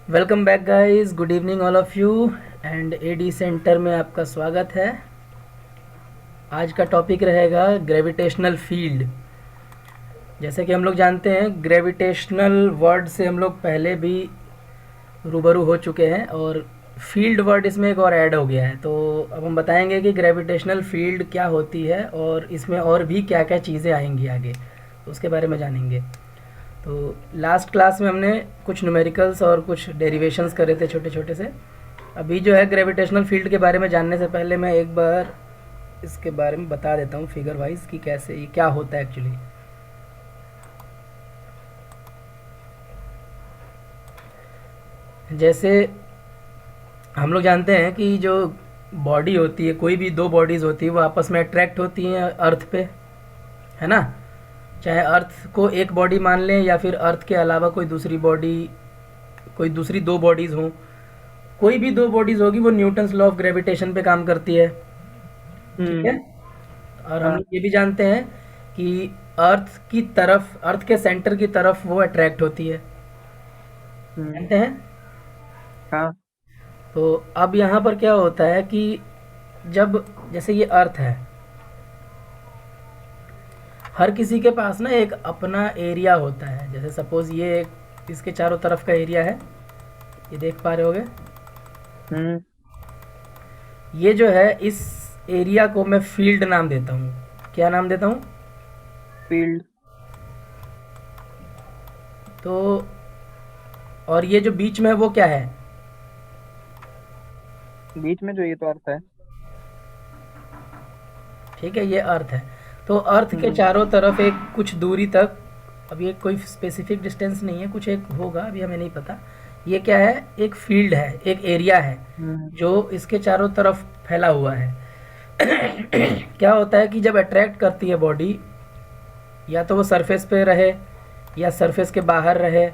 Welcome back guys, good evening all of you and AD centre में आपका स्वागत है। आज का टॉपिक रहेगा ग्रेविटेशनल फील्ड। जैसे कि हम लोग जानते हैं, ग्रेविटेशनल वर्ड से हम लोग पहले भी रूबरू हो चुके हैं और फील्ड वर्ड इसमें एक और ऐड हो गया है। तो अब हम बताएंगे कि ग्रेविटेशनल फील्ड क्या होती है और इसमें और भी क्या क्या चीज़ें आएंगी आगे, तो उसके बारे में जानेंगे। तो लास्ट क्लास में हमने कुछ न्यूमेरिकल्स और कुछ डेरिवेशंस करे थे छोटे छोटे से। अभी जो है ग्रेविटेशनल फील्ड के बारे में जानने से पहले मैं एक बार इसके बारे में बता देता हूँ फिगर वाइज कि कैसे ये क्या होता है एक्चुअली। जैसे हम लोग जानते हैं कि जो बॉडी होती है, कोई भी दो बॉडीज़ होती है, वो आपस में अट्रैक्ट होती हैं अर्थ पे, है ना। चाहे अर्थ को एक बॉडी मान लें या फिर अर्थ के अलावा कोई दूसरी बॉडी, कोई दूसरी दो बॉडीज़ हों, कोई भी दो बॉडीज़ होगी वो न्यूटन्स लॉ ऑफ ग्रेविटेशन पे काम करती है। ठीक हम्म। है। और हम हाँ। लोग ये भी जानते हैं कि अर्थ की तरफ, अर्थ के सेंटर की तरफ वो अट्रैक्ट होती है, हम्म। जानते हैं। हाँ। तो अब यहाँ पर क्या होता है कि जब, जैसे ये अर्थ है, हर किसी के पास ना एक अपना एरिया होता है। जैसे सपोज ये एक इसके चारों तरफ का एरिया है, ये देख पा रहे होगे। हम्म। ये जो है, इस एरिया को मैं फील्ड नाम देता हूँ। क्या नाम देता हूँ? फील्ड। तो और ये जो बीच में है वो क्या है? बीच में जो ये तो अर्थ है। ठीक है, ये अर्थ है। तो अर्थ के हम्म। चारों तरफ एक कुछ दूरी तक, अब ये कोई स्पेसिफिक डिस्टेंस नहीं है, कुछ एक होगा, अभी हमें नहीं पता। ये क्या है? एक फील्ड है, एक एरिया है हम्म। जो इसके चारों तरफ फैला हुआ है। क्या होता है कि जब अट्रैक्ट करती है बॉडी, या तो वो सरफेस पे रहे, या सरफेस के बाहर रहे,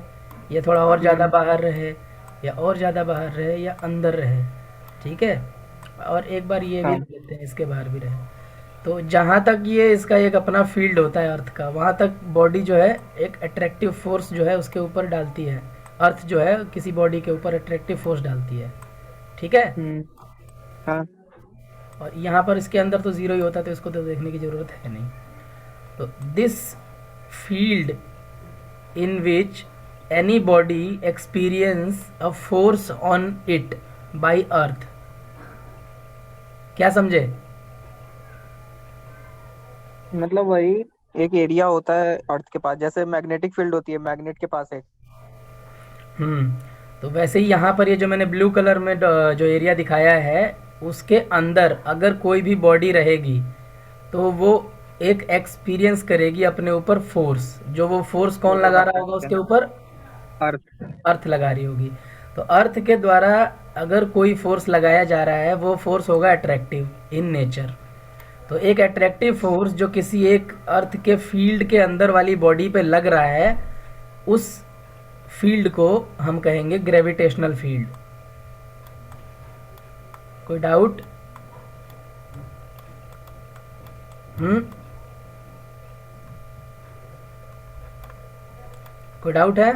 या थोड़ा और ज़्यादा हम्म। बाहर रहे, या और ज़्यादा बाहर रहे, या अंदर रहे। ठीक है। और एक बार ये भी हाँ। रख लेते हैं, इसके बाहर भी रहे। तो जहाँ तक ये इसका एक अपना फील्ड होता है अर्थ का, वहाँ तक बॉडी जो है एक अट्रैक्टिव फोर्स जो है उसके ऊपर डालती है। अर्थ जो है किसी बॉडी के ऊपर अट्रैक्टिव फोर्स डालती है। ठीक है। हम्म। हाँ। और यहाँ पर इसके अंदर तो ज़ीरो ही होता है, तो इसको तो देखने की ज़रूरत है नहीं। तो this field in which any body experience a force on it by earth। क्या समझे? मतलब वही एक एरिया होता है अर्थ के पास, जैसे मैग्नेटिक फील्ड होती है मैग्नेट के पास एक। हम्म। तो वैसे ही यहाँ पर ये जो मैंने ब्लू कलर में जो एरिया दिखाया है, उसके अंदर अगर कोई भी बॉडी रहेगी तो वो एक एक्सपीरियंस करेगी अपने ऊपर फोर्स। जो वो फोर्स कौन वो लगा रहा होगा अर्थ है उसके ना। ऊपर? अर्थ। अर्थ लगा रही होगी। तो अर्थ के द्वारा अगर कोई फोर्स लगाया जा रहा है, वो फोर्स होगा अट्रैक्टिव इन नेचर। तो एक अट्रैक्टिव फोर्स जो किसी एक अर्थ के फील्ड के अंदर वाली बॉडी पे लग रहा है, उस फील्ड को हम कहेंगे ग्रेविटेशनल फील्ड। कोई डाउट? हम्म। कोई डाउट है?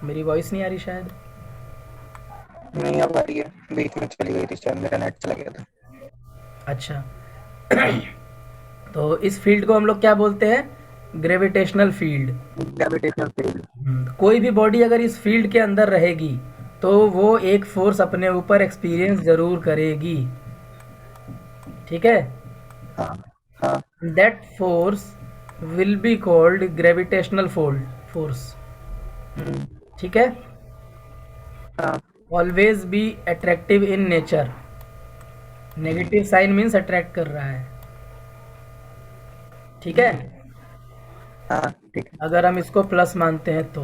मेरी वॉइस नहीं आ रही शायद। नहीं अब आ रही है, बीच में चली गई थी शायद, मेरा नेट चला गया था। अच्छा। तो इस फील्ड को हम लोग क्या बोलते हैं? Gravitational field. Gravitational field. कोई भी बॉडी अगर इस फील्ड के अंदर रहेगी तो वो एक फोर्स अपने ऊपर एक्सपीरियंस जरूर करेगी। ठीक है। हाँ। हाँ। That force will be called gravitational force. Hmm. ठीक है। हाँ। Always be attractive in nature. Negative sign means attract कर रहा है। ठीक है। हाँ ठीक है। अगर हम इसको प्लस मानते हैं तो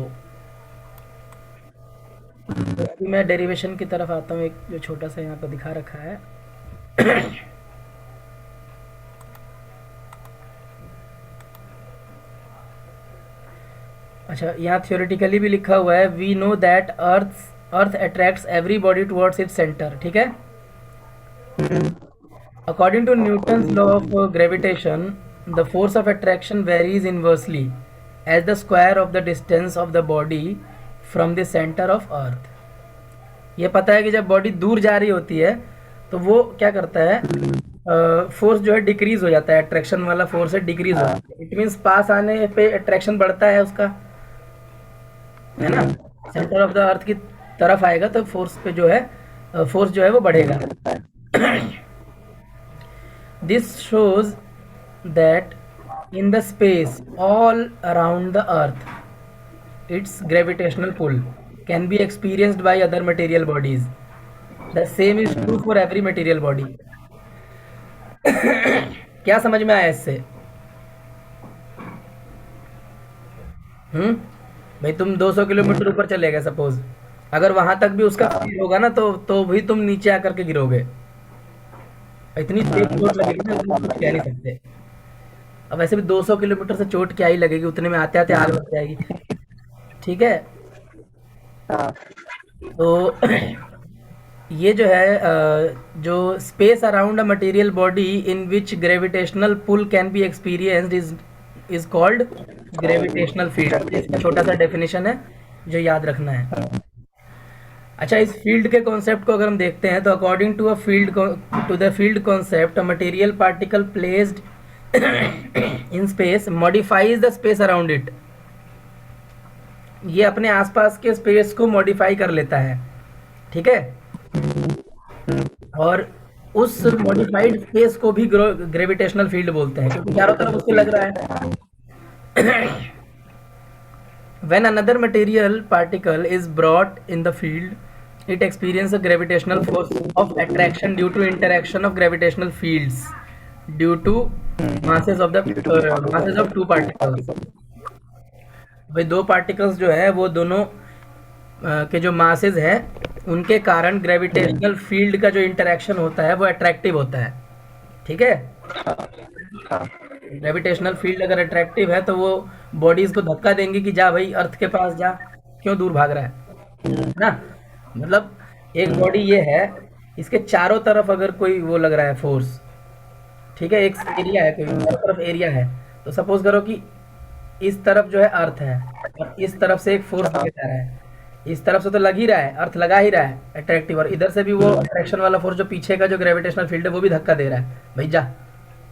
अभी मैं डेरिवेशन की तरफ आता हूँ। एक जो छोटा सा यहाँ पर दिखा रखा है। अच्छा, यहाँ थियोरेटिकली भी लिखा हुआ है, we know that earth attracts every body towards its centre. ठीक है। Hmm. According to Newton's law of gravitation, the force of attraction varies inversely as the square of the distance of the body from the centre of earth. ये पता है कि जब body दूर जा रही होती है तो वो क्या करता है, फोर्स जो है डिक्रीज हो जाता है, अट्रैक्शन वाला फोर्स है डिक्रीज हो हाँ। जाता है। इट मीन्स पास आने पे अट्रैक्शन बढ़ता है उसका, है ना। सेंटर ऑफ द अर्थ की तरफ आएगा तो फोर्स पे जो है, फोर्स जो है वो बढ़ेगा। लगता है। This shows that in the space all around the earth its gravitational pull can be experienced by other material bodies. The same is true for every material body. क्या समझ में आया इससे? हम्म भाई तुम 200 किलोमीटर ऊपर चले गए सपोज, अगर वहां तक भी उसका हाँ। स्पीड होगा ना तो भी तुम नीचे आकर के गिरोगे। इतनी तेज चोट लगेगी ना, तुम कुछ कह नहीं सकते। अब वैसे भी 200 किलोमीटर से चोट क्या ही लगेगी, उतने में आते आते आग लग जाएगी। ठीक है। हाँ। तो ये जो है, जो space around a material body in which gravitational pull can be experienced is called gravitational field. इसका छोटा सा डेफिनेशन है जो याद रखना है। अच्छा, इस फील्ड के कॉन्सेप्ट को अगर हम देखते हैं तो according to the field concept, a material particle placed in space modifies the space around it. ये अपने आसपास के स्पेस को मॉडिफाई कर लेता है, ठीक है। और उस मॉडिफाइड स्पेस को भी ग्रेविटेशनल फील्ड बोलते हैं, क्योंकि चारों तरफ उसके लग रहा है। When another material particle is brought in the field, it experiences a gravitational force of attraction due to interaction of gravitational fields due to masses of two particles. भाई दो पार्टिकल्स जो है वो दोनों के जो मासेस हैं उनके कारण ग्रेविटेशनल फील्ड का जो इंटरेक्शन होता है वो अट्रैक्टिव होता है, ठीक है। हाँ। ग्रेविटेशनल फील्ड अगर अट्रैक्टिव है तो वो बॉडीज को धक्का देंगे कि जा भाई अर्थ के पास जा, क्यों दूर भाग रहा है ना। मतलब एक बॉडी ये है, इसके चारों तरफ अगर कोई वो लग रहा है फोर्स, ठीक है, एक एरिया है, कोई चारों तरफ एरिया है, तो सपोज करो कि इस तरफ जो है अर्थ है और इस तरफ से एक फोर्स हाँ। लेके आ रहा है। इस तरफ से तो लग ही रहा है, अर्थ लगा ही रहा है अट्रैक्टिव, और इधर से भी वो अट्रैक्शन वाला फोर्स जो पीछे का जो ग्रेविटेशनल फील्ड है वो भी धक्का दे रहा है, भाई जा,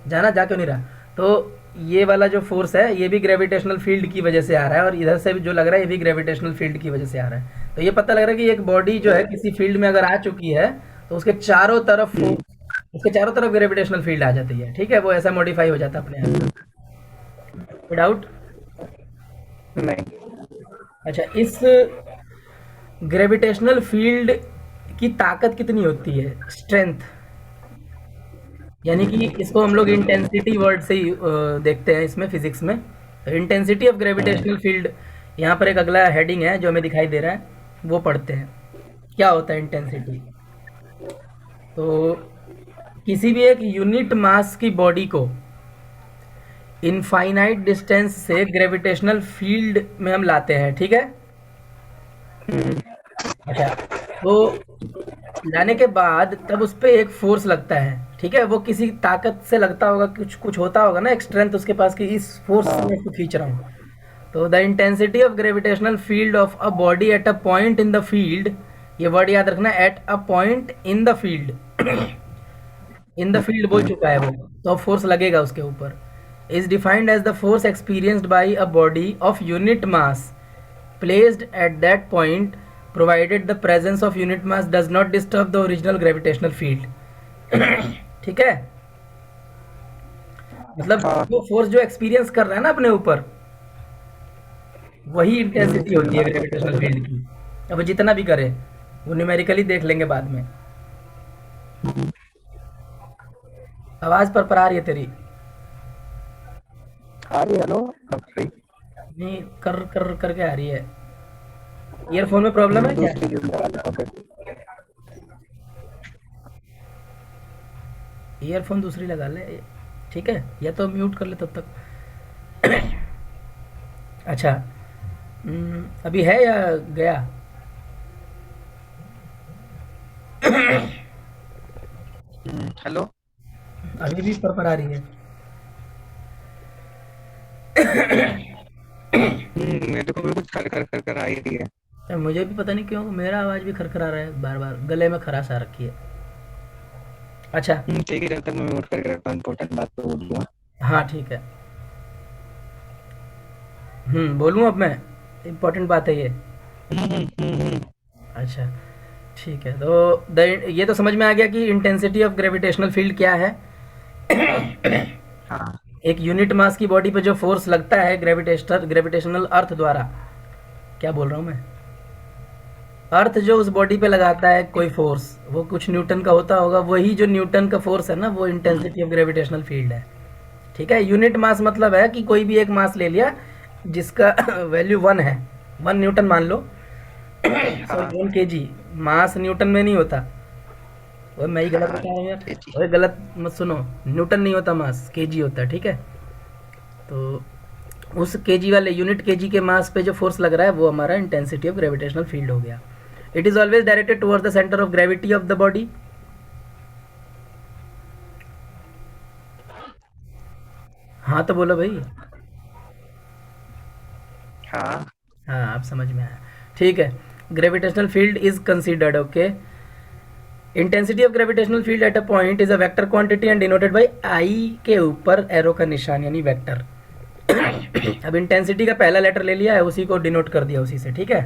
जाना, जा क्यों नहीं रहा। तो ये वाला जो फोर्स है ये भी ग्रेविटेशनल फील्ड की वजह से आ रहा है, और इधर से भी जो लग रहा है ये भी ग्रेविटेशनल फील्ड की वजह से आ रहा है। तो ये पता लग रहा है कि एक बॉडी जो है किसी फील्ड में अगर आ चुकी है तो उसके चारों तरफ ग्रेविटेशनल फील्ड आ जाती है, ठीक है। वो ऐसा मॉडिफाई हो जाता है अपने आप। डाउट? नहीं। अच्छा, इस ग्रेविटेशनल फील्ड की ताकत कितनी होती है, स्ट्रेंथ, यानी कि इसको हम लोग इंटेंसिटी वर्ड से ही देखते हैं इसमें फिजिक्स में। इंटेंसिटी ऑफ ग्रेविटेशनल फील्ड, यहाँ पर एक अगला हेडिंग है जो हमें दिखाई दे रहा है, वो पढ़ते हैं क्या होता है इंटेंसिटी। तो किसी भी एक यूनिट मास की बॉडी को इनफाइनाइट डिस्टेंस से ग्रेविटेशनल फील्ड में हम लाते हैं, ठीक है। अच्छा, तो लाने के बाद तब उस पर एक फोर्स लगता है, ठीक है। वो किसी ताकत से लगता होगा, कुछ कुछ होता होगा ना, एक स्ट्रेंथ उसके पास कि इस फोर्स से मैं इसको खींच रहा हूँ। तो the intensity of gravitational field of a body at a point in the field, ये वर्ड याद रखना, at a point in the field. In the field बोल चुका है वो, तो फोर्स लगेगा उसके ऊपर, is defined as the force experienced by a body of unit mass placed at that point provided the presence of unit mass does not disturb the original gravitational field। ठीक है, मतलब वो फोर्स जो experience कर रहा है ना अपने ऊपर, वही इंटेंसिटी होती है ग्रेविटेशनल फील्ड की। अब वो जितना भी करे, वो न्यूमेरिकली देख लेंगे बाद में। आवाज पर आ रही है तेरी? आ रही है। हेलो। अब सही। नहीं, कर कर करके आ रही है। ईयरफोन में प्रॉब्लम है क्या? दूसरी यूज करा था। ओके। ईयरफोन दूसरी लगा ले, ठीक है, या तो म्यूट कर ले तब तक। अच्छा, अभी है या गया? हेलो। अभी भी पर आ रही है। कर कर कर कर आ ही रही है। मुझे भी पता नहीं क्यों मेरा आवाज़ भी खरखरा रहा है बार बार, गले में खराश आ रखी है। अच्छा। ठीक है, जब तक मैं म्यूट करके रखता हूँ इम्पोर्टेंट बात तो बोलूँगा। हाँ ठीक है। बोलूँ अब मैं? इम्पोर्टेंट बात है ये। हम्म। अच्छा ठीक है। तो ये तो समझ में आ गया कि इंटेंसिटी ऑफ ग्रेविटेशनल फील्ड क्या है। हाँ एक यूनिट मास की बॉडी पे जो फोर्स लगता है ग्रेविटेशनल अर्थ द्वारा, क्या बोल रहा हूँ मैं, अर्थ जो उस बॉडी पे लगाता है कोई फोर्स, वो कुछ न्यूटन का होता होगा, वही जो न्यूटन का फोर्स है ना, वो इंटेंसिटी ऑफ ग्रेविटेशनल फील्ड है। ठीक है। यूनिट मास मतलब है कि कोई भी एक मास ले लिया जिसका वैल्यू 1 है, 1 न्यूटन मान लो। सॉरी, हाँ 1 kg। मास न्यूटन में नहीं होता। वो मैं ही गलत हाँ। बता रहा हूँ यार। जी जी। ओए गलत मत सुनो। न्यूटन नहीं होता मास, केजी होता है। ठीक है। तो उस केजी वाले यूनिट केजी के मास पे जो फोर्स लग रहा है वो हमारा इंटेंसिटी ऑफ ग्रेविटेशनल फील्ड हो गया। It is always directed towards the centre of gravity of the body. हाँ तो बोलो भाई। हाँ हाँ आप समझ में आया। ठीक है। Gravitational field is considered, okay, intensity of gravitational field at a point is a vector quantity and denoted by I के ऊपर एरो का निशान यानी वेक्टर। अब इंटेंसिटी का पहला लेटर ले लिया है, उसी को डिनोट कर दिया उसी से। ठीक है।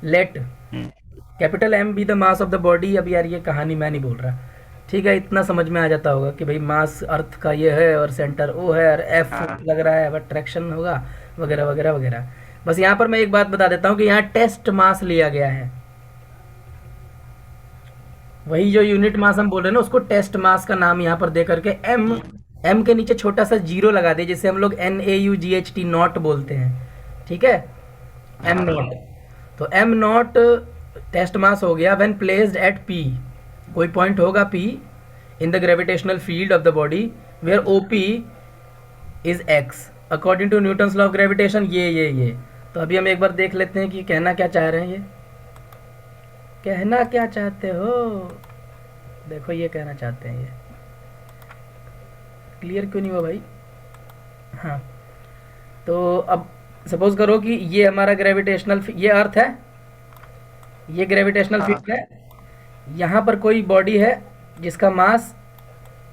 Let hmm, capital M be the mass of the body. अब यार ये कहानी मैं नहीं बोल रहा। ठीक है, इतना समझ में आ जाता होगा कि भाई मास अर्थ का ये है और सेंटर ओ है और एफ हाँ लग रहा है, बट ट्रैक्शन होगा वगैरह वगैरह वगैरह। बस यहाँ पर मैं एक बात बता देता हूँ कि यहाँ टेस्ट मास लिया गया है। वही जो यूनिट मास हम बोल रहे हैं ना, उसको टेस्ट मास का नाम यहाँ पर दे करके एम, एम के नीचे छोटा सा जीरो लगा दे, जिसे हम लोग NaUGHT नॉट बोलते हैं। ठीक है। एम हाँ। नॉट। तो एम नॉट टेस्ट मास हो गया व्हेन प्लेस्ड एट पी। कोई पॉइंट होगा P in the gravitational field of the body where O P is X according to Newton's law of gravitation. ये तो अभी हम एक बार देख लेते हैं कि कहना क्या चाह रहे हैं। ये कहना क्या चाहते हो? देखो ये कहना चाहते हैं। ये क्लियर क्यों नहीं हुआ भाई? हाँ। तो अब सपोज करो कि ये हमारा ग्रेविटेशनल, ये अर्थ है, ये ग्रेविटेशनल हाँ फील्ड है। यहाँ पर कोई बॉडी है जिसका मास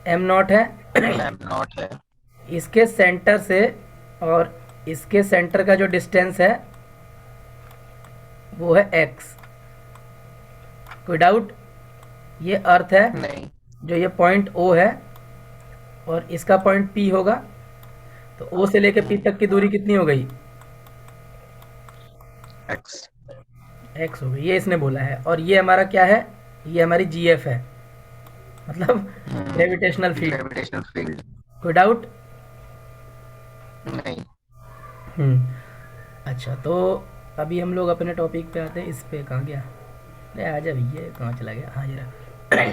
एम नॉट है। एम नॉट है। इसके सेंटर से और इसके सेंटर का जो डिस्टेंस है वो है एक्स। कोई डाउट? ये अर्थ है, नहीं। जो ये पॉइंट ओ है और इसका पॉइंट पी होगा। तो ओ से लेके पी तक की दूरी कितनी हो गई? एक्स। एक्स हो गई, ये इसने बोला है। और ये हमारा क्या है? ये हमारी जी एफ है, मतलब ग्रेविटेशनल फील्ड। Gravitational field. कोई डाउट? नहीं। अच्छा, तो अभी हम लोग अपने टॉपिक पे आते हैं। इस पे कहाँ गया? अरे आ जा भैया, कहाँ चला गया? हाँ ये रहा।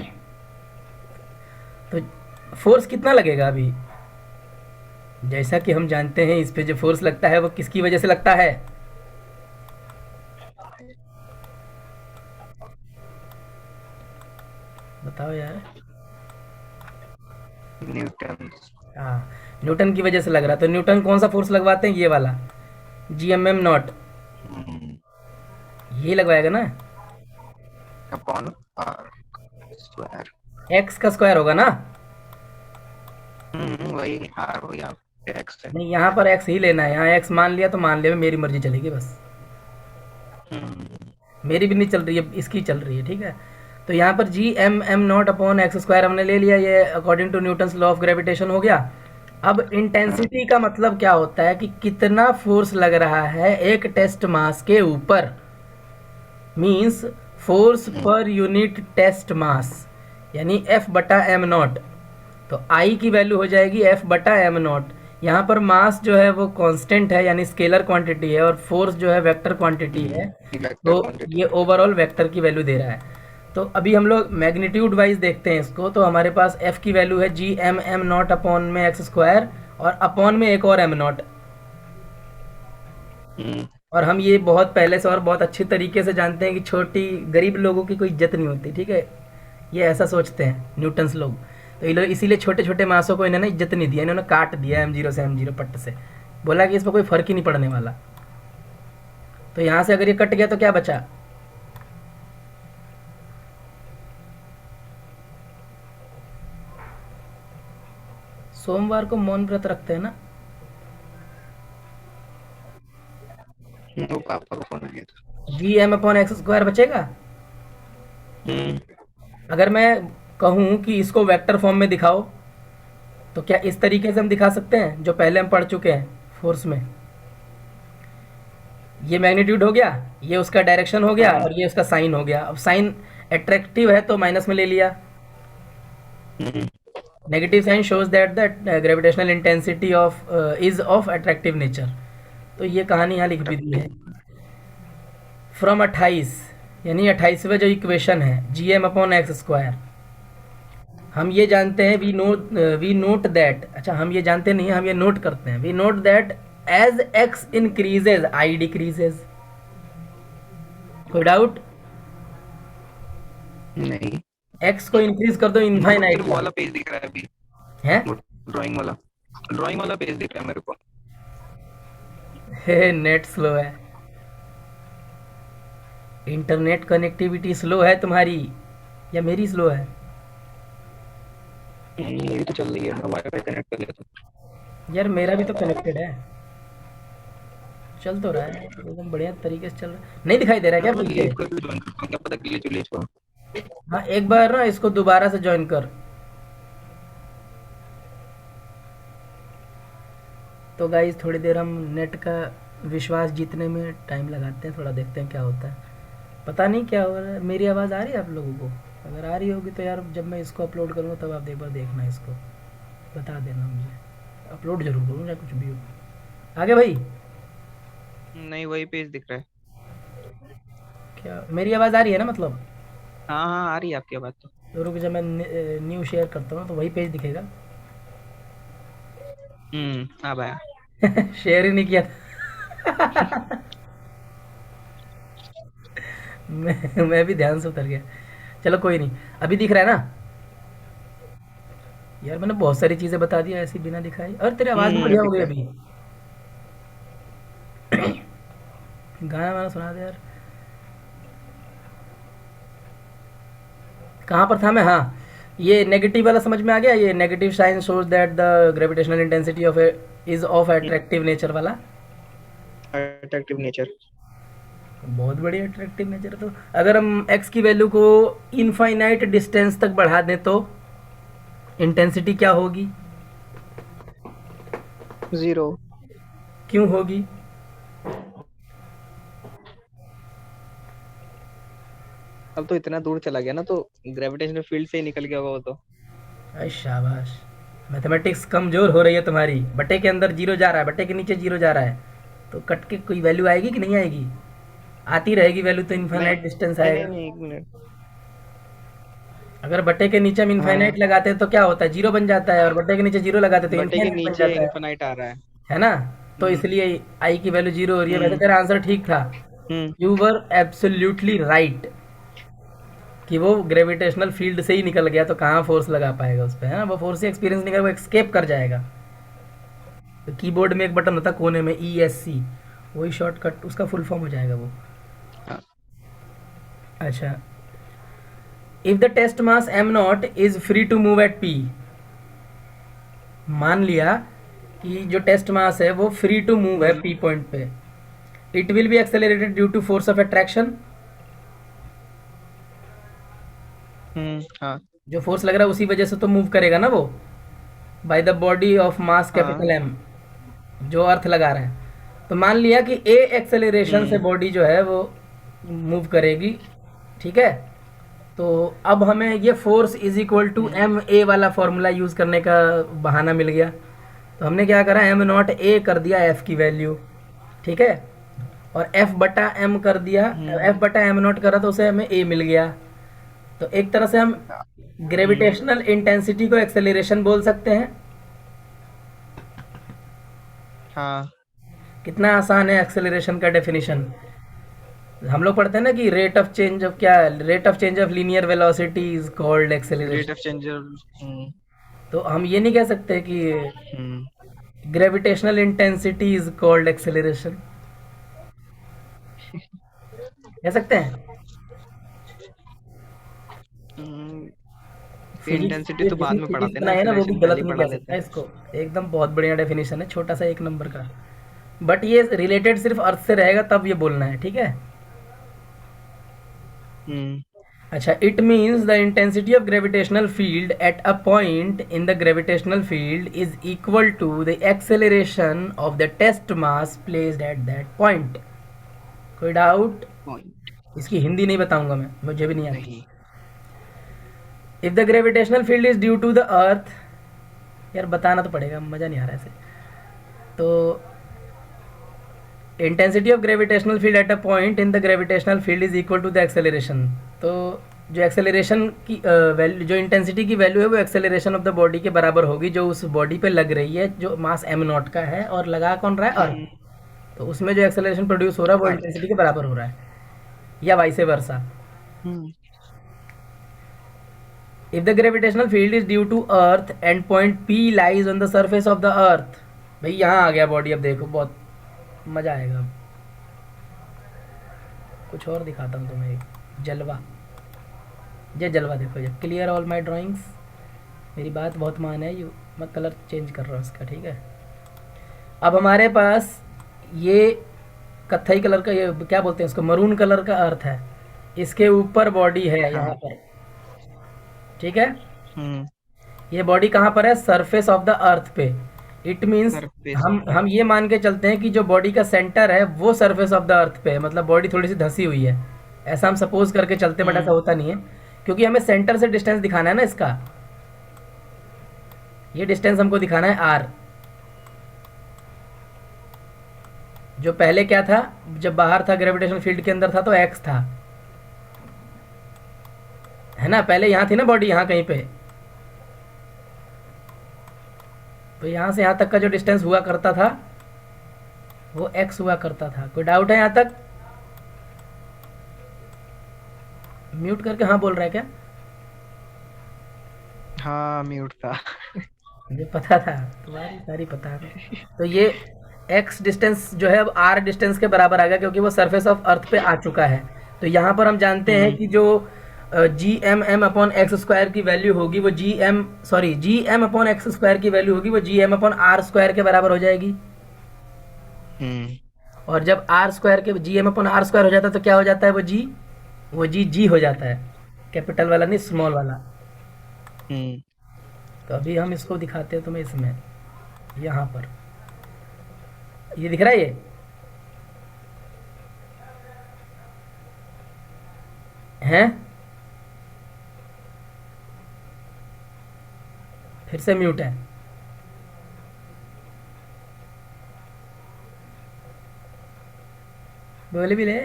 तो फोर्स कितना लगेगा अभी? जैसा कि हम जानते हैं इस पे जो फोर्स लगता है वो किसकी वजह से लगता है? बताओ यार। न्यूटन। हाँ, न्यूटन की वजह से लग रहा। तो न्यूटन कौन सा फोर्स लगवाते हैं? ये वाला, GMM नॉट। ये लगवाएगा ना। Upon R square. एक्स का स्क्वायर होगा ना। वही आर हो या एक्स है। नहीं, यहाँ पर एक्स ही लेना है। यहाँ एक्स मान लिया तो मान लिया, मेरी मर्जी चलेगी बस। हम्म, मेरी भी नहीं चल रही है, इसकी चल रही है। ठीक है। तो यहाँ पर GMM naught upon X square हमने ले लिया। ये according to Newton's law of gravitation हो गया। अब इंटेंसिटी का मतलब क्या होता है कि कितना फोर्स लग रहा है एक टेस्ट मास के ऊपर। Means force per unit test mass, यानी F बटा एम नॉट। तो आई की वैल्यू हो जाएगी F बटा एम नॉट। यहाँ पर मास जो है वो कांस्टेंट है, यानी स्केलर क्वांटिटी है, और फोर्स जो है वेक्टर क्वांटिटी है। वेक्टर तो क्वांटिटी। ये ओवरऑल वेक्टर की वैल्यू दे रहा है। तो अभी हम लोग मैग्नीट्यूड वाइज देखते हैं इसको। तो हमारे पास F की वैल्यू है GMM नॉट अपॉन में एक्स स्क्वायर, और अपॉन में एक और एम नॉट। और हम ये बहुत पहले से और बहुत अच्छी तरीके से जानते हैं कि छोटी गरीब लोगों की कोई इज्जत नहीं होती। ठीक है, ये ऐसा सोचते हैं न्यूटन्स लोग। तो ये लोग इसीलिए छोटे छोटे मासों को इन्होंने इज्जत नहीं दिया, इन्होंने काट दिया M0 से M0 पट्ट से। बोला कि इस पर कोई फर्क ही नहीं पड़ने वाला। तो यहाँ से अगर ये कट गया तो क्या बचा? सोमवार को मौन व्रत रखते हैं ना? वो पापा का फोन आ गया था। V M upon X square बचेगा। हम्म। अगर मैं कहूँ कि इसको वेक्टर फॉर्म में दिखाओ, तो क्या इस तरीके से हम दिखा सकते हैं जो पहले हम पढ़ चुके हैं फोर्स में? ये मैग्नीट्यूड हो गया, ये उसका डायरेक्शन हो गया, हाँ। और ये उसका साइन हो गया। अब साइन अट्रैक्टिव है तो माइनस में ले लिया। Hmm. Negative sign shows that the gravitational intensity of is of attractive nature. तो ये कहानी यहाँ लिख भी दी है। फ्रॉम 28, यानी 28वें जो इक्वेशन है, G M upon X square, हम ये जानते हैं, वी नोट दैट, अच्छा हम ये जानते नहीं हैं, हम ये नोट करते हैं, we note that as X increases I decreases. कोई डाउट? नहीं, एक्स को इंक्रीज कर दो मेरे को इनफाइनाइट सिर्फ वो तक। वाला पेज दिख रहा है अभी। है? वो ड्राइंग वाला पेज दिख रहा है मेरे को। हे नेट स्लो है, इंटरनेट कनेक्टिविटी स्लो है तुम्हारी, या मेरी स्लो है? मेरी तो चल रही है, मैं वाईफाई कनेक्ट कर लेता यार मेरा भी तो कनेक्टेड है, चल तो रहा है एकदम बढ़िया तरीके से चल रहा है। नहीं दिखाई दे रहा है हूँ। क्या मैं तो मुझे? लीव को भी ज्वाइन करता हूँ, क्या पता ग्लिच हो। हाँ एक बार ना इसको दोबारा से ज्वाइन कर। तो गाइज थोड़ी देर हम नेट का विश्वास जीतने में टाइम लगाते हैं, थोड़ा देखते हैं क्या होता है। पता नहीं क्या हो रहा है। मेरी आवाज़ आ रही है आप लोगों को? अगर आ रही होगी तो यार जब मैं इसको अपलोड करूँगा तब आप एक बार देखना, इसको बता देना मुझे। अपलोड जरूर करूँ चाहे कुछ भी हो। आगे भाई। नहीं, वही पेज दिख रहा है। क्या मेरी आवाज़ आ रही है ना मतलब? हाँ हाँ, आ रही है आपकी बात तो। तो रुक, जब मैं न्यू शेयर करता हूँ तो वही पेज दिखेगा। अब आया। शेयर ही नहीं किया मैं भी ध्यान से उतर गया। चलो कोई नहीं, अभी दिख रहा है ना? यार मैंने बहुत सारी चीज़ें बता दी ऐसी बिना दिखाई, और तेरी आवाज़ भी बढ़िया अब हो दिख गई रहा है। अभी। गाना वाना सुना दे यार। कहाँ पर था मैं? हाँ, ये नेगेटिव वाला समझ में आ गया। ये negative sign shows that the gravitational intensity of is of attractive nature वाला। Attractive nature. बहुत बढ़िया अट्रैक्टिव नेचर है। तो अगर हम x की वैल्यू को इनफाइनाइट डिस्टेंस तक बढ़ा दें तो इंटेंसिटी क्या होगी? जीरो। क्यों होगी? अब तो इतना दूर चला गया ना, तो ग्रेविटेशनल फील्ड से ही निकल गया होगा वो तो। अरे शाबाश, मैथमेटिक्स कमजोर हो रही है तुम्हारी। बटे के अंदर जीरो जा रहा है, बटे के नीचे जीरो जा रहा है, तो कट के कोई वैल्यू आएगी कि नहीं आएगी? आती रहेगी वैल्यू तो नहीं इनफाइनाइट डिस्टेंस नहीं नहीं आएगा। नहीं, एक मिनट। अगर बटे के नीचे हम हाँ, इनफाइनाइट लगाते हैं तो क्या होता है? जीरो बन जाता है, और बटे के नीचे जीरो लगाते हैं तो बटे के इनफाइनाइट बन नीचे जाता इन्फिनाइट आ रहा है। है ना? तो हम्म। इसलिए आई की वैल्यू जीरो हो रही है। वैसे हम्म। तेरा आंसर ठीक था, हम्म। यू वर एब्सोल्युटली राइट, कि वो ग्रेविटेशनल फील्ड से ही निकल गया तो कहाँ फोर्स लगा पाएगा उस पर, है ना? वो फोर्स से एक्सपीरियंस नहीं कर, वो एक्सकेप कर जाएगा। तो कीबोर्ड में एक बटन होता है कोने में, ई एस सी, वही शॉर्टकट उसका फुल फॉर्म हो जाएगा वो। हाँ। अच्छा, if the test mass M naught is free to move at P, मान लिया कि जो टेस्ट मास है वो फ्री टू मूव है हम्म। पी पॉइंट पे, it will be accelerated due to force of attraction. हाँ जो फोर्स लग रहा है उसी वजह से तो मूव करेगा ना वो, by the body of mass हाँ। कैपिटल एम, जो अर्थ लगा रहा है। तो मान लिया कि ए एक्सेलरेशन से हम्म। बॉडी जो है वो मूव करेगी, ठीक है? तो अब हमें ये force is equal to hmm. M A वाला फॉर्मूला यूज़ करने का बहाना मिल गया। तो हमने क्या करा, एम नॉट ए कर दिया एफ की वैल्यू, ठीक है? और एफ बटा एम कर दिया, एफ हम्म। बटा एम नॉट करा तो उसे हमें ए मिल गया। तो एक तरह से हम हम्म। ग्रेविटेशनल इंटेंसिटी को एक्सेलरेशन बोल सकते हैं। हाँ। कितना आसान है एक्सेलरेशन का डेफिनेशन। हम लोग पढ़ते हैं ना कि रेट ऑफ चेंज ऑफ, क्या, rate of change of linear velocity is called rate acceleration. Of change. तो हम ये नहीं कह सकते कि हम्म। Gravitational intensity is called acceleration. कह सकते हैं? फिजिक्स इंटेंसिटी ये तो बाद जिसने में फिजिक्स पढ़ाते हैं ना, बनाई है ना वो भी एक्सेलरेशन गलत पहले ही नहीं पढ़ा कह लेते सकता हैं। इसको। एकदम बहुत बढ़िया डेफिनेशन है, छोटा सा एक नंबर का। बट ये रिलेटेड सिर्फ अर्थ से रहेगा तब ये बोलना है, ठीक है? हम्म। अच्छा, it means the intensity of gravitational field at a point in the gravitational field is equal to the acceleration of the test mass placed at that point. कोई डाउट? पॉइंट। इसकी हिंदी नहीं बताऊंगा मैं, मुझे भी नहीं आती। नहीं। If the gravitational field is due to the earth, यार बताना तो पड़ेगा, मज़ा नहीं आ रहा ऐसे। तो intensity of gravitational field at a point in the gravitational field is equal to the acceleration. तो जो एक्सेलरेशन की वैल्यू, जो इंटेंसिटी की वैल्यू है वो एक्सेलरेशन ऑफ द बॉडी के बराबर होगी जो उस बॉडी पे लग रही है, जो मास एम नॉट का है और लगा कौन रहा है? अर्थ। हम्म। तो उसमें जो एक्सेलरेशन प्रोड्यूस हो रहा है वो अर्थ। इंटेंसिटी के बराबर हो रहा है, या vice versa. Hmm. If the gravitational field is due to earth and point P lies on the surface of the earth. भाई यहाँ आ गया बॉडी, अब देखो बहुत मज़ा आएगा। कुछ और दिखाता हूँ तुम्हें, एक जलवा। ये जलवा देखो, ये क्लियर ऑल माई ड्राइंग्स। मेरी बात बहुत मान है, यू मैं कलर चेंज कर रहा हूँ इसका, ठीक है? अब हमारे पास ये कत्थई कलर का, ये क्या बोलते हैं इसको, मरून कलर का अर्थ है। इसके ऊपर बॉडी है यहाँ हाँ। पर, ठीक है? हम्म। ये बॉडी कहाँ पर है? सरफेस ऑफ द अर्थ पे। इट मीन्स सरफेस ऑफ हम द। हम ये मान के चलते हैं कि जो बॉडी का सेंटर है वो सरफेस ऑफ द अर्थ पे है, मतलब बॉडी थोड़ी सी धंसी हुई है, ऐसा हम सपोज करके चलते हैं, बट ऐसा हम्म। होता नहीं है। क्योंकि हमें सेंटर से डिस्टेंस दिखाना है ना इसका, ये डिस्टेंस हमको दिखाना है आर। जो पहले क्या था, जब बाहर था ग्रेविटेशनल फील्ड के अंदर था तो एक्स था, है ना? पहले यहाँ थी ना बॉडी, यहाँ कहीं पे। तो यहाँ से यहाँ तक का जो डिस्टेंस हुआ करता था वो एक्स हुआ करता था। कोई डाउट है यहाँ तक? म्यूट करके हाँ बोल रहा है क्या? हाँ, म्यूट था। मुझे पता था, तुम्हारी सारी पता है। तो ये एक्स डिस्टेंस जो है अब आर डिस्टेंस के बराबर आ गया, क्योंकि वो सरफेस ऑफ अर्थ पे आ चुका है। तो यहाँ पर हम जानते हैं हम्म। कि जो G M M upon X square की वैल्यू होगी वो G M upon X square की वैल्यू होगी वो G M upon R square के बराबर हो जाएगी। हम्म। और जब आर स्क्वायर के G M upon R square हो जाता है तो क्या हो जाता है? वो जी हो जाता है, कैपिटल वाला नहीं, स्मॉल वाला। हम्म। तो अभी हम इसको दिखाते हैं तुम्हें इसमें, यहाँ पर ये दिख रहा है, ये हैं? फिर से म्यूट है। बोले भी ले।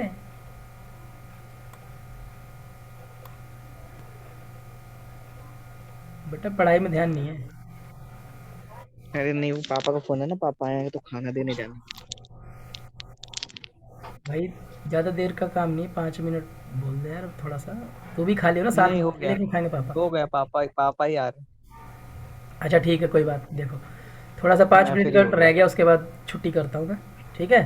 बेटा पढ़ाई में ध्यान नहीं है। अरे नहीं, वो पापा का फोन है ना, पापा आए हैं तो खाना देने जाना। भाई ज़्यादा देर का काम नहीं है, 5 मिनट बोल दे यार थोड़ा सा। तू भी खा लियो ना साथ नहीं, में, हो अकेले गया। क्यों खाएंगे पापा? हो गया, पापा पापा ही आ रहे अच्छा ठीक है, कोई बात नहीं। देखो थोड़ा सा हैं। पाँच मैं मिनट फ्री का हो रह गया। गया, उसके बाद छुट्टी करता हूँ मैं, ठीक है?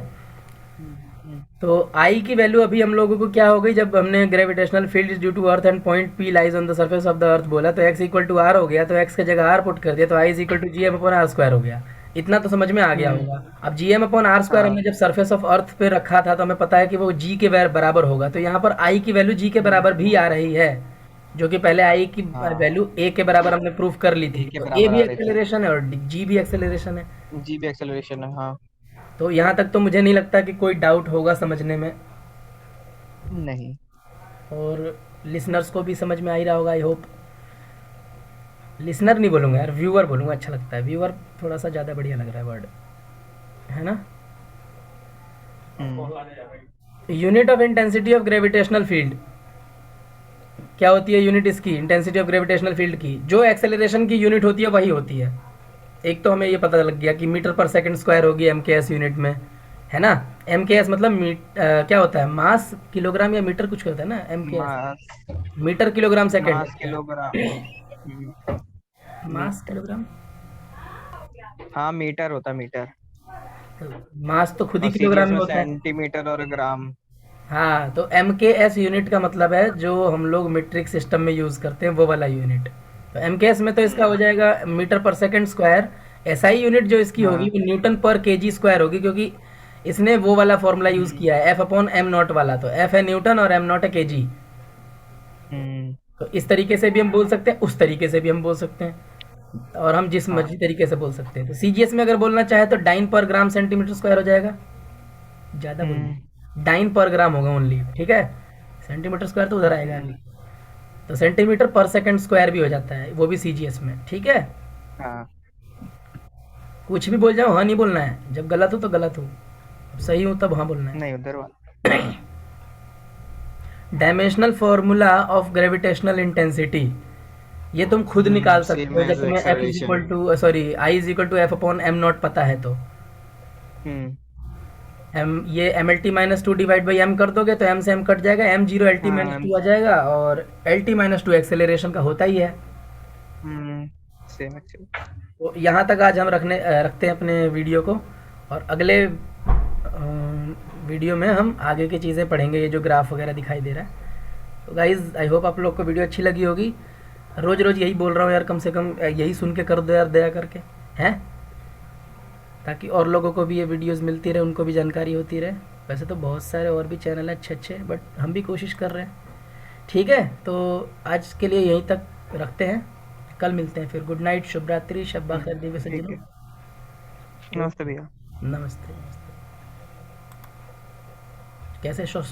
हम्म। तो आई की वैल्यू अभी हम लोगों को क्या हो गई, जब हमने gravitational field is due to earth and point P lies on the surface of the earth बोला, तो एक्स इक्वल टू आर हो गया, तो एक्स की जगह आर पुट कर दिया, तो I is equal to G M upon R square हो गया। इतना तो समझ में आ गया हम्म। होगा। अब G M upon R square हाँ। हमने जब सरफेस ऑफ अर्थ पे रखा था तो हमें पता है कि वो जी के बराबर होगा, तो यहाँ पर आई की वैल्यू जी के हम्म। बराबर भी आ रही है, जो कि पहले आई की हाँ, वैल्यू ए के बराबर हमने प्रूफ कर ली थी। ए के तो ए बराबर भी आ रही थी। एक्सेलरेशन है और जी भी एक्सेलरेशन है। जी भी एक्सेलरेशन है, हाँ। तो यहाँ तक तो मुझे नहीं लगता कि कोई डाउट होगा समझने में, नहीं। और लिसनर्स को भी समझ में आ ही रहा होगा, आई होप। लिसनर नहीं बोलूँगा यार, व्यूअर बोलूँगा, अच्छा लगता है व्यूअर, थोड़ा सा ज़्यादा बढ़िया लग रहा है वर्ड, है ना? हम्म। Unit of intensity of gravitational field क्या होती है? यूनिट इसकी इंटेंसिटी ऑफ ग्रेविटेशनल फील्ड की जो एक्सेलरेशन की यूनिट होती है वही होती है। एक तो हमें ये पता लग गया कि मीटर पर सेकंड स्क्वायर होगी एम के एस यूनिट में, है ना? एम के एस मतलब क्या होता है, मास किलोग्राम या मीटर कुछ होता है ना, एम के एस। मास। मीटर किलोग्राम सेकंड मास होता है। किलोग्राम। हम्म। मास मीटर। किलोग्राम। हाँ, मीटर होता है, मीटर। तो मास तो खुद ही और किलोग्राम सीरियस में में होता है। सेंटीमीटर और ग्राम। हाँ, तो एम के एस यूनिट का मतलब है जो हम लोग मीट्रिक सिस्टम में यूज़ करते हैं वो वाला यूनिट। तो एम के एस में तो इसका हो हम्म। जाएगा मीटर पर सेकंड स्क्वायर। एसआई यूनिट जो इसकी होगी हाँ। वो न्यूटन पर केजी स्क्वायर होगी, क्योंकि इसने वो वाला फॉर्मूला यूज़ हम्म। किया है, एफ अपॉन एम नॉट वाला। तो एफ है न्यूटन और एम नॉट है केजी। हम्म। तो इस तरीके से भी हम बोल सकते हैं, उस तरीके से भी हम बोल सकते हैं, और हम जिस हाँ। मर्जी तरीके से बोल सकते हैं। तो सीजीएस में अगर बोलना चाहे तो डाइन पर ग्राम सेंटीमीटर स्क्वायर हो जाएगा। ज़्यादा बोल हम्म। रहे, डाइन पर ग्राम होगा ओनली, ठीक है। सेंटीमीटर स्क्वायर तो उधर आएगा नहीं। हम्म। तो सेंटीमीटर पर सेकंड स्क्वायर भी हो जाता है, वो भी सीजीएस में, ठीक है। हाँ। कुछ भी बोल जाओ, हाँ नहीं बोलना है। जब गलत हो तो गलत हो, सही हो तब हाँ बोलना है। नहीं, उधर वाला। Dimensional formula of gravitational intensity, ये तुम खुद निकाल सकते सेम हो जब एज तुम्हें F is acceleration. Equal to sorry I is equal to F upon M not पता है तो। हम्म। एम, ये M L T minus two divide by M कर दोगे तो एम से एम कट जाएगा, एम जीरो एल टी हाँ माइनस टू आ जाएगा, और L T minus two acceleration का होता ही है। हम्म। Same actually. तो यहाँ तक आज हम रखते हैं अपने वीडियो को, और अगले वीडियो में हम आगे की चीज़ें पढ़ेंगे, ये जो ग्राफ वगैरह दिखाई दे रहा है। तो गाइज़ आई होप आप लोग को वीडियो अच्छी लगी होगी। रोज़ रोज़ यही बोल रहा हूँ यार, कम से कम यही सुन के कर दो यार, दया करके, हैं, ताकि और लोगों को भी ये वीडियोस मिलती रहे, उनको भी जानकारी होती रहे। वैसे तो बहुत सारे और भी चैनल हैं अच्छे अच्छे, बट हम भी कोशिश कर रहे हैं। ठीक है, तो आज के लिए यहीं तक रखते हैं, कल मिलते हैं फिर। गुड नाइट, शुभ रात्रि, शब्बा खैर, दिव्य ठीक सज्जनों। है। नमस्ते भैया। नमस्ते नमस्ते। कैसे स्टॉप